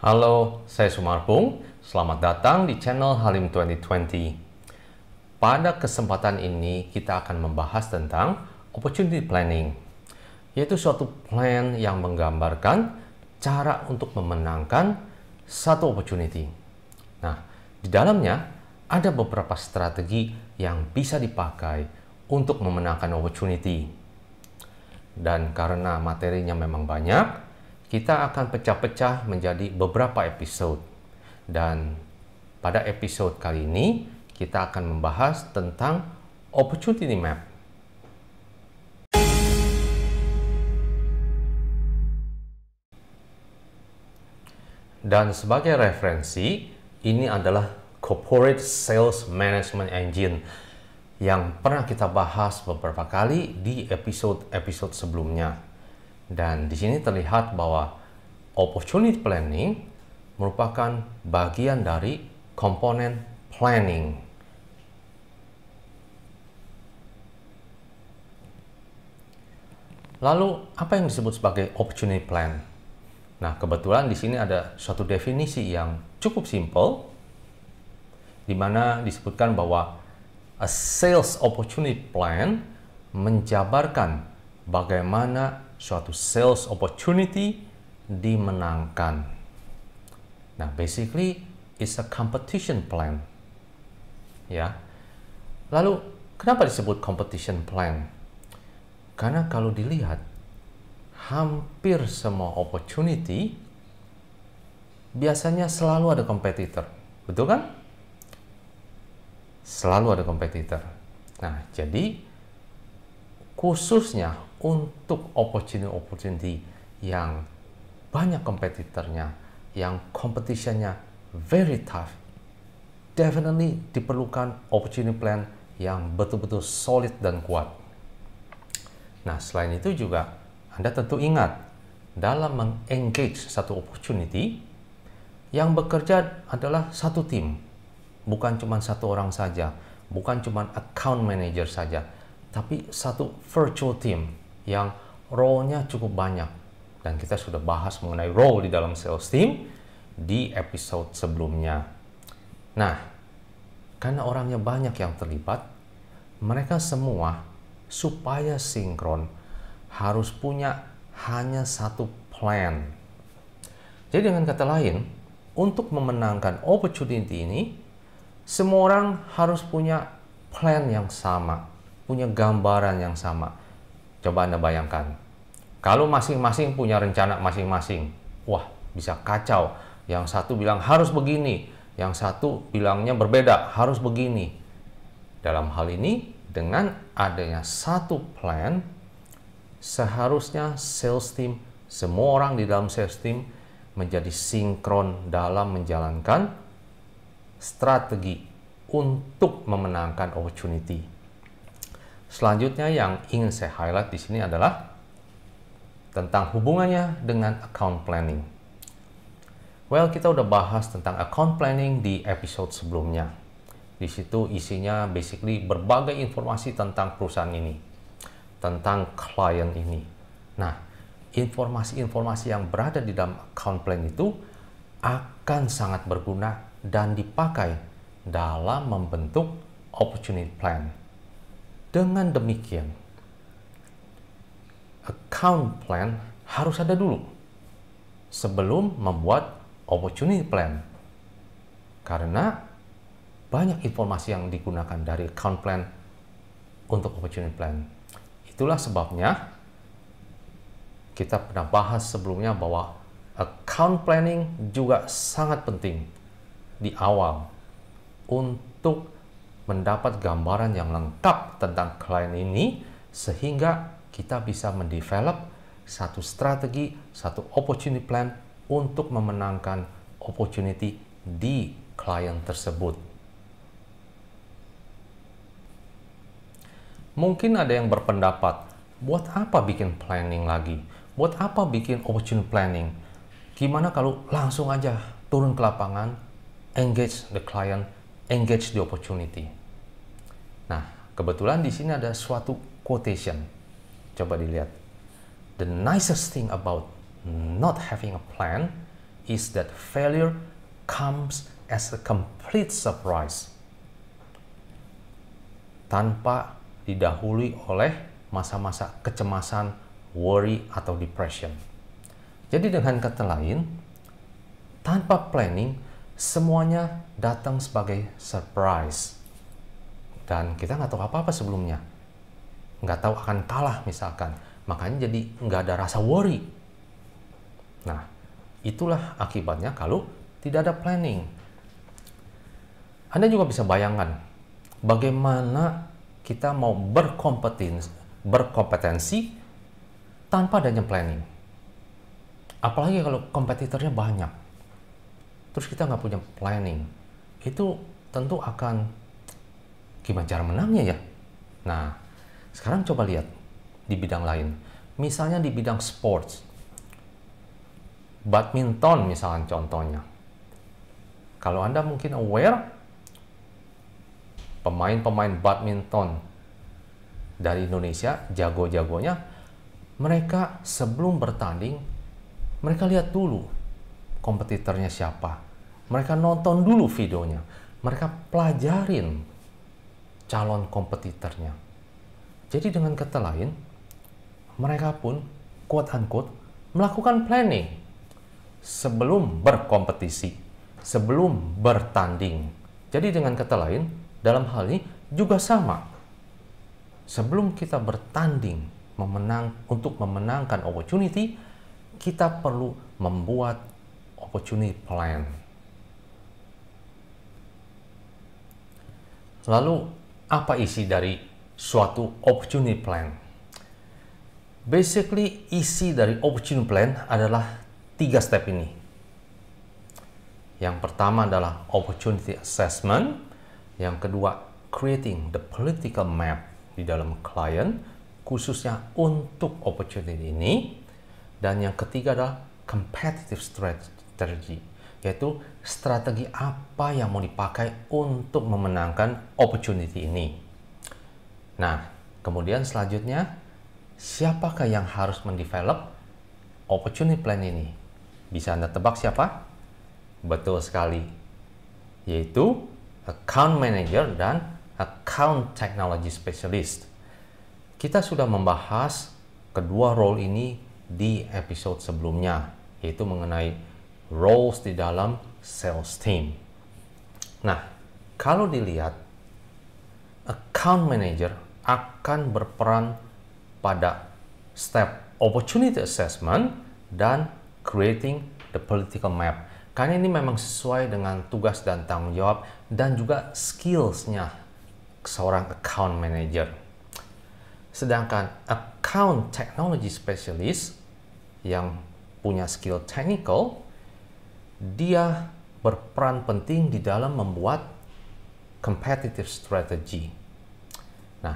Halo, saya Sumarpung. Selamat datang di channel Halim 2020. Pada kesempatan ini, kita akan membahas tentang opportunity planning, yaitu suatu plan yang menggambarkan cara untuk memenangkan satu opportunity. Nah, di dalamnya ada beberapa strategi yang bisa dipakai untuk memenangkan opportunity. Dan karena materinya memang banyak, kita akan pecah-pecah menjadi beberapa episode. Dan pada episode kali ini, kita akan membahas tentang opportunity map. Dan sebagai referensi, ini adalah Corporate Sales Management Engine yang pernah kita bahas beberapa kali di episode-episode sebelumnya. Dan di sini terlihat bahwa opportunity planning merupakan bagian dari komponen planning. Lalu, apa yang disebut sebagai opportunity plan? Nah, kebetulan di sini ada suatu definisi yang cukup simple, di mana disebutkan bahwa a sales opportunity plan menjabarkan bagaimana suatu sales opportunity dimenangkan. Nah, basically it's a competition plan. Ya. Lalu, kenapa disebut competition plan? Karena kalau dilihat hampir semua opportunity biasanya selalu ada kompetitor. Betul kan? Selalu ada kompetitor. Nah, jadi khususnya untuk opportunity yang banyak kompetitornya, yang competitionnya very tough, definitely diperlukan opportunity plan yang betul-betul solid dan kuat. Nah, selain itu juga Anda tentu ingat, dalam meng-engage satu opportunity, yang bekerja adalah satu tim, bukan cuma satu orang saja, bukan cuma account manager saja, tapi satu virtual team yang role-nya cukup banyak. Dan kita sudah bahas mengenai role di dalam sales team di episode sebelumnya. Nah, karena orangnya banyak yang terlibat, mereka semua supaya sinkron harus punya hanya satu plan. Jadi dengan kata lain, untuk memenangkan opportunity ini, semua orang harus punya plan yang sama, punya gambaran yang sama. Coba Anda bayangkan, kalau masing-masing punya rencana masing-masing, wah, bisa kacau. Yang satu bilang harus begini, yang satu bilangnya berbeda, harus begini. Dalam hal ini, dengan adanya satu plan, seharusnya sales team, semua orang di dalam sales team menjadi sinkron dalam menjalankan strategi untuk memenangkan opportunity. Selanjutnya yang ingin saya highlight di sini adalah tentang hubungannya dengan account planning. Well, kita udah bahas tentang account planning di episode sebelumnya. Di situ isinya basically berbagai informasi tentang perusahaan ini, tentang klien ini. Nah, informasi-informasi yang berada di dalam account plan itu akan sangat berguna dan dipakai dalam membentuk opportunity plan. Dengan demikian, account plan harus ada dulu sebelum membuat opportunity plan. Karena banyak informasi yang digunakan dari account plan untuk opportunity plan. Itulah sebabnya kita pernah bahas sebelumnya bahwa account planning juga sangat penting di awal untuk mendapat gambaran yang lengkap tentang klien ini, sehingga kita bisa mendevelop satu strategi, satu opportunity plan untuk memenangkan opportunity di klien tersebut. Mungkin ada yang berpendapat, buat apa bikin planning lagi? Buat apa bikin opportunity planning? Gimana kalau langsung aja turun ke lapangan, engage the client, engage the opportunity? Nah, kebetulan di sini ada suatu quotation. Coba dilihat. The nicest thing about not having a plan is that failure comes as a complete surprise, tanpa didahului oleh masa-masa kecemasan, worry, atau depression. Jadi dengan kata lain, tanpa planning, semuanya datang sebagai surprise. Dan kita nggak tahu apa-apa sebelumnya. Nggak tahu akan kalah misalkan. Makanya jadi nggak ada rasa worry. Nah, itulah akibatnya kalau tidak ada planning. Anda juga bisa bayangkan bagaimana kita mau berkompetensi tanpa adanya planning. Apalagi kalau kompetitornya banyak. Terus kita nggak punya planning. Itu tentu akan gimana cara menangnya ya? Nah, sekarang coba lihat di bidang lain. Misalnya di bidang sports. Badminton misalnya contohnya. Kalau Anda mungkin aware, pemain-pemain badminton dari Indonesia, jago-jagonya, mereka sebelum bertanding, mereka lihat dulu kompetitornya siapa. Mereka nonton dulu videonya. Mereka pelajarin calon kompetitornya. Jadi dengan kata lain, mereka pun quote-unquote melakukan planning sebelum berkompetisi, sebelum bertanding. Jadi dengan kata lain, dalam hal ini juga sama. Sebelum kita bertanding untuk memenangkan opportunity, kita perlu membuat opportunity plan. Lalu, apa isi dari suatu opportunity plan? Basically, isi dari opportunity plan adalah 3 step ini. Yang pertama adalah opportunity assessment. Yang kedua, creating the political map di dalam klien, khususnya untuk opportunity ini. Dan yang ketiga adalah competitive strategy, yaitu strategi apa yang mau dipakai untuk memenangkan opportunity ini. Nah, kemudian selanjutnya, siapakah yang harus mendevelop opportunity plan ini? Bisa Anda tebak siapa? Betul sekali, yaitu account manager dan account technology specialist. Kita sudah membahas kedua role ini di episode sebelumnya, yaitu mengenai roles di dalam sales team. Nah, kalau dilihat, account manager akan berperan pada step opportunity assessment dan creating the political map. Karena ini memang sesuai dengan tugas dan tanggung jawab dan juga skills-nya seorang account manager. Sedangkan account technology specialist yang punya skill technical, dia berperan penting di dalam membuat competitive strategy. Nah,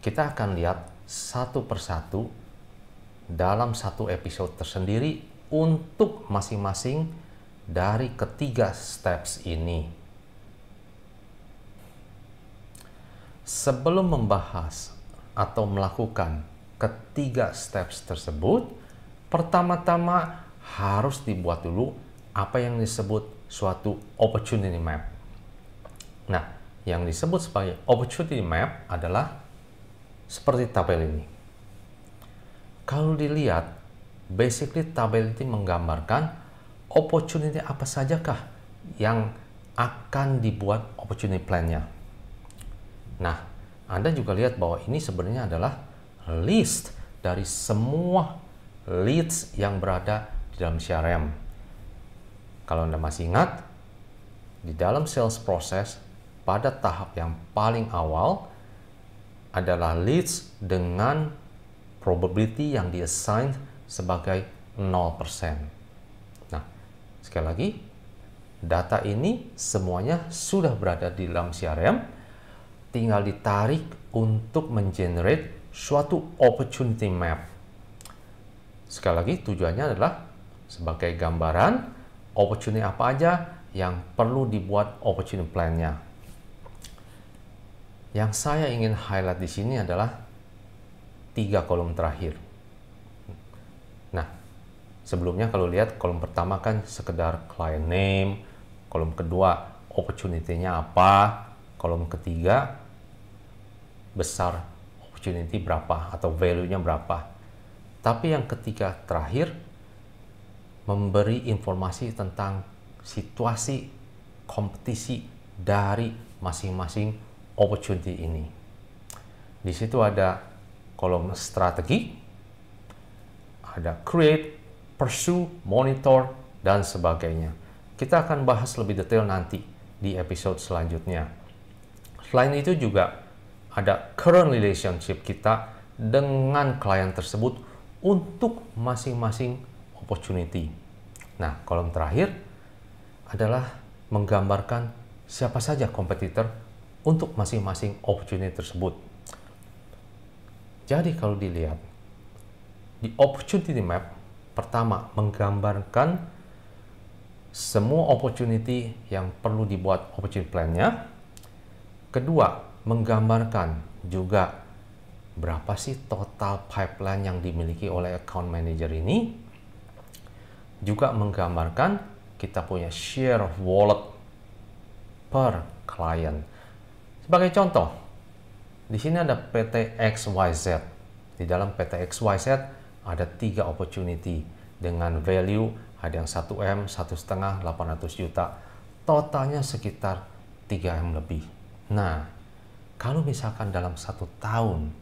kita akan lihat satu persatu dalam satu episode tersendiri untuk masing-masing dari ketiga steps ini. Sebelum membahas atau melakukan ketiga steps tersebut, pertama-tama harus dibuat dulu apa yang disebut suatu opportunity map. Nah, yang disebut sebagai opportunity map adalah seperti tabel ini. Kalau dilihat, basically tabel ini menggambarkan opportunity apa sajakah yang akan dibuat opportunity plan-nya. Nah, Anda juga lihat bahwa ini sebenarnya adalah list dari semua leads yang berada di dalam CRM. Kalau Anda masih ingat, di dalam sales process, pada tahap yang paling awal adalah leads dengan probability yang di-assign sebagai 0%. Nah, sekali lagi, data ini semuanya sudah berada di dalam CRM, tinggal ditarik untuk mengenerate suatu opportunity map. Sekali lagi, tujuannya adalah sebagai gambaran opportunity apa aja yang perlu dibuat opportunity plan-nya. Yang saya ingin highlight di sini adalah 3 kolom terakhir. Nah, Sebelumnya kalau lihat kolom pertama kan sekedar client name, kolom kedua opportunity-nya apa, kolom ketiga besar opportunity berapa atau value-nya berapa. Tapi yang ketiga terakhir memberi informasi tentang situasi kompetisi dari masing-masing opportunity ini. Di situ ada kolom strategi, ada create, pursue, monitor, dan sebagainya. Kita akan bahas lebih detail nanti di episode selanjutnya. Selain itu juga ada current relationship kita dengan klien tersebut untuk masing-masing opportunity. Nah, kolom terakhir adalah menggambarkan siapa saja kompetitor untuk masing-masing opportunity tersebut. Jadi kalau dilihat di opportunity map, pertama menggambarkan semua opportunity yang perlu dibuat opportunity plan-nya. Kedua, menggambarkan juga berapa sih total pipeline yang dimiliki oleh account manager ini. Juga menggambarkan kita punya share of wallet per klien. Sebagai contoh, di sini ada PT XYZ. Di dalam PT XYZ ada 3 opportunity dengan value, ada yang 1M, 1,5, 800 juta. Totalnya sekitar 3M lebih. Nah, kalau misalkan dalam 1 tahun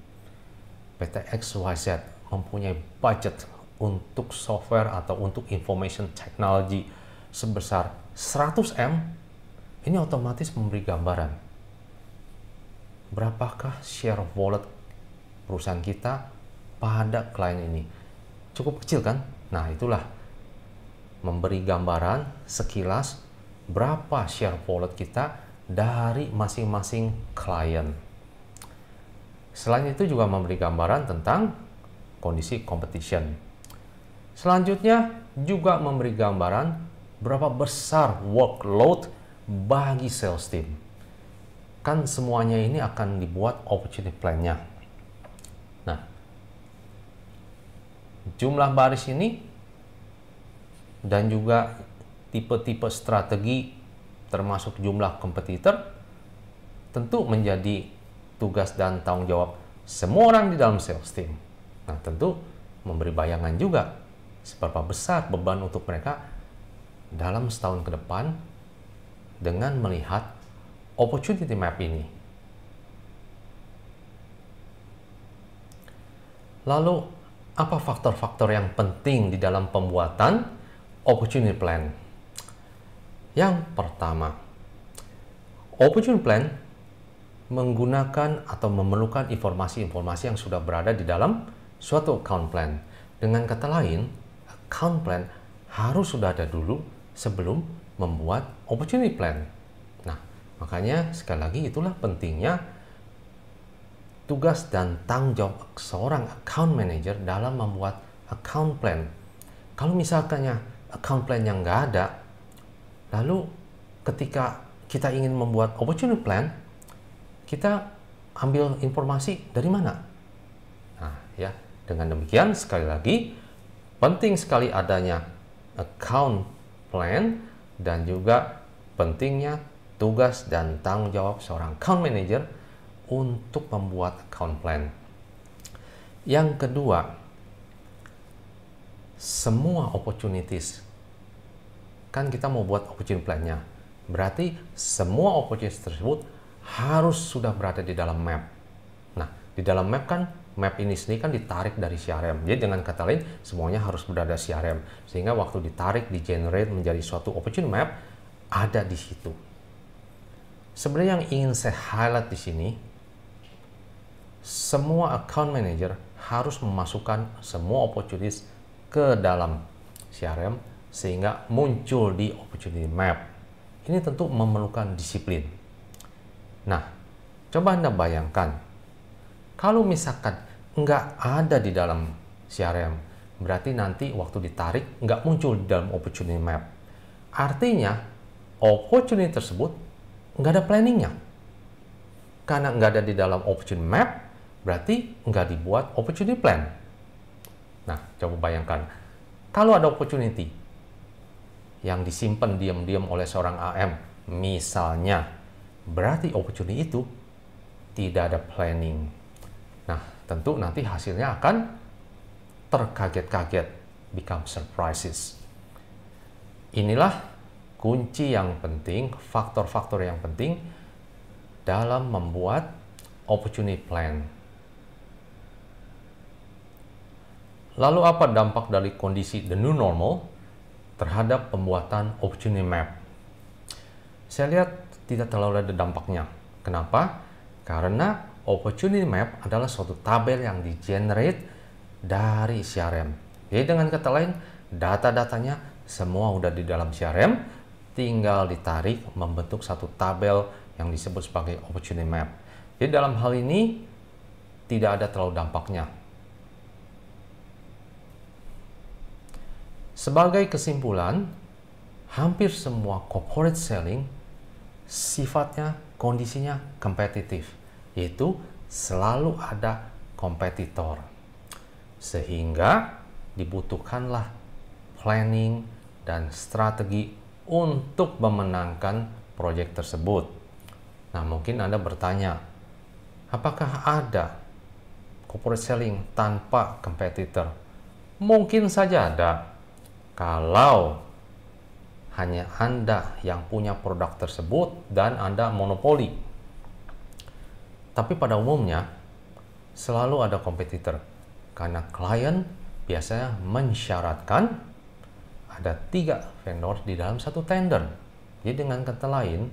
PT XYZ mempunyai budget untuk software atau untuk information technology sebesar 100M, ini otomatis memberi gambaran berapakah share of wallet perusahaan kita pada klien ini. Cukup kecil kan? Nah, itulah memberi gambaran sekilas berapa share of wallet kita dari masing-masing klien. Selain itu juga memberi gambaran tentang kondisi competition. Selanjutnya juga memberi gambaran berapa besar workload bagi sales team. Kan semuanya ini akan dibuat opportunity plan-nya. Nah, jumlah baris ini dan juga tipe-tipe strategi termasuk jumlah kompetitor tentu menjadi tugas dan tanggung jawab semua orang di dalam sales team. Nah, tentu memberi bayangan juga seberapa besar beban untuk mereka dalam setahun ke depan dengan melihat opportunity map ini. Lalu, apa faktor-faktor yang penting di dalam pembuatan opportunity plan? Yang pertama, opportunity plan menggunakan atau memerlukan informasi-informasi yang sudah berada di dalam suatu account plan. Dengan kata lain, account plan harus sudah ada dulu sebelum membuat opportunity plan. Nah, makanya sekali lagi itulah pentingnya tugas dan tanggung jawab seorang account manager dalam membuat account plan. Kalau misalkannya account plan yang nggak ada, lalu ketika kita ingin membuat opportunity plan, kita ambil informasi dari mana? Nah, ya, dengan demikian sekali lagi penting sekali adanya account plan dan juga pentingnya tugas dan tanggung jawab seorang account manager untuk membuat account plan. Yang kedua, semua opportunities. Kan kita mau buat opportunity plan-nya. Berarti semua opportunities tersebut harus sudah berada di dalam map. Nah, di dalam map kan, map ini sendiri kan ditarik dari CRM. Jadi dengan kata lain, semuanya harus berada di CRM. Sehingga waktu ditarik, di-generate menjadi suatu opportunity map, ada di situ. Sebenarnya yang ingin saya highlight di sini, semua account manager harus memasukkan semua opportunities ke dalam CRM sehingga muncul di opportunity map. Ini tentu memerlukan disiplin. Nah, coba Anda bayangkan, kalau misalkan nggak ada di dalam CRM, berarti nanti waktu ditarik nggak muncul di dalam opportunity map. Artinya, opportunity tersebut nggak ada planningnya. Karena nggak ada di dalam opportunity map, berarti nggak dibuat opportunity plan. Nah, coba bayangkan, Kalau ada opportunity yang disimpan diam-diam oleh seorang AM, misalnya, berarti opportunity itu tidak ada planning. Nah, tentu nanti hasilnya akan terkaget-kaget, become surprises. Inilah kunci yang penting, faktor-faktor yang penting dalam membuat opportunity plan. Lalu apa dampak dari kondisi the new normal terhadap pembuatan opportunity map? Saya lihat tidak terlalu ada dampaknya. Kenapa? Karena opportunity map adalah suatu tabel yang di-generate dari CRM. Jadi dengan kata lain, data-datanya semua udah di dalam CRM, tinggal ditarik membentuk satu tabel yang disebut sebagai opportunity map. Jadi dalam hal ini tidak ada terlalu dampaknya. Sebagai kesimpulan, hampir semua corporate selling sifatnya, kondisinya kompetitif, yaitu selalu ada kompetitor. Sehingga dibutuhkanlah planning dan strategi untuk memenangkan proyek tersebut. Nah, mungkin Anda bertanya, apakah ada corporate selling tanpa kompetitor? Mungkin saja ada. Kalau hanya Anda yang punya produk tersebut dan Anda monopoli. Tapi pada umumnya selalu ada kompetitor. Karena klien biasanya mensyaratkan ada 3 vendor di dalam satu tender. Jadi dengan kata lain,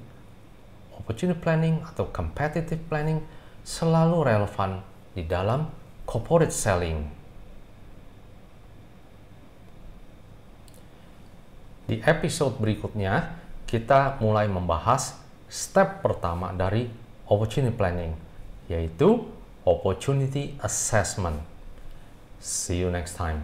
opportunity planning atau competitive planning selalu relevan di dalam corporate selling. Di episode berikutnya, kita mulai membahas step pertama dari opportunity planning, yaitu opportunity assessment. See you next time.